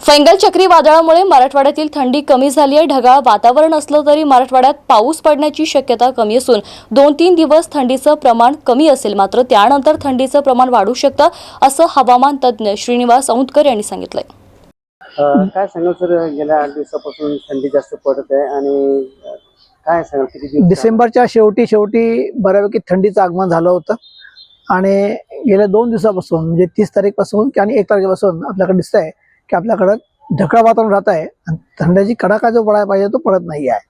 Fengal चक्रीवादळामुळे मराठवाड्यातील थंडी कमी झाली आहे। ढगाळ वातावरण असलं तरी मराठवाड्यात पाऊस पडण्याची शक्यता कमी असून 2-3 दिवस थंडीचं प्रमाण कमी असेल, मात्र त्यानंतर थंडीचं प्रमाण वाढू शकतं असं हवामान तज्ज्ञ श्रीनिवास औंधकर यांनी सांगितलंय। काय सांगाल सर, गेल्या 8 दिवसापासून थंडी जास्त पडत आहे आणि काय सांगाल किती दिवस? डिसेंबरच्या शेवटी बऱ्यापैकी थंडीचं आगमन झालं होतं आणि गेल्या 2 दिवसापासून म्हणजे 30 तारीखपासून आणि 1 तारखेपासून आपल्याकडे दिसत आहे की आपल्याकडं ढगाळ वातावरण राहत आहे आणि थंडीची कडाका जो पडायला पाहिजे तो पडत नाही आहे।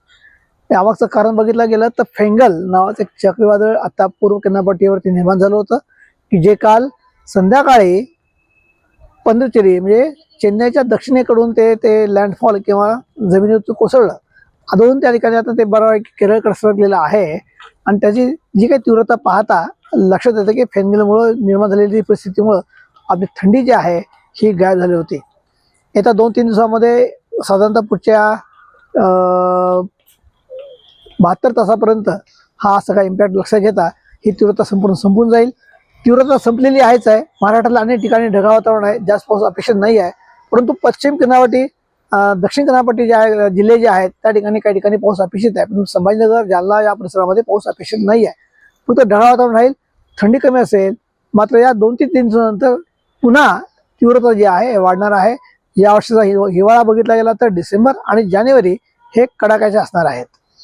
यामागचं कारण बघितलं गेलं तर फेंगल नावाचं एक चक्रीवादळ आता पूर्व किनारपट्टीवरती निर्माण झालं होतं की जे काल संध्याकाळी पंडिचेरी म्हणजे चेन्नईच्या दक्षिणेकडून ते लँडफॉल किंवा जमिनीवर कोसळलं। आदळून त्या ठिकाणी आता ते बऱ्यापैकी केरळकडे सरकलेलं आहे आणि त्याची जी काही तीव्रता पाहता लक्षात येतं की फेंगलमुळे निर्माण झालेली परिस्थितीमुळे आपली थंडी जी आहे ही गायब झाली होती। येत्या 2-3 दिवसामध्ये साधारणतः पुढच्या 72 तासापर्यंत हा सगळा इम्पॅक्ट लक्षात घेता ही तीव्रता संपून जाईल। तीव्रता संपलेली आहेच आहे। महाराष्ट्रातल्या अनेक ठिकाणी ढगाळ वातावरण आहे, जास्त पाऊस अपेक्षित नाही आहे, परंतु पश्चिम किनारपट्टी दक्षिण किनारपट्टी जे जिल्हे जे आहेत त्या ठिकाणी काही ठिकाणी पाऊस अपेक्षित आहे, पण संभाजीनगर जालना या परिसरामध्ये पाऊस अपेक्षित नाही आहे। फक्त ढगाळ वातावरण राहील, थंडी कमी असेल, मात्र या 2-3 दिवसानंतर पुन्हा तीव्रता जी आहे वाढणार आहे। या वर्षीचा हिवाळा बघितला गेला तर डिसेंबर आणि जानेवारी हे कडाक्याचे असणार आहेत।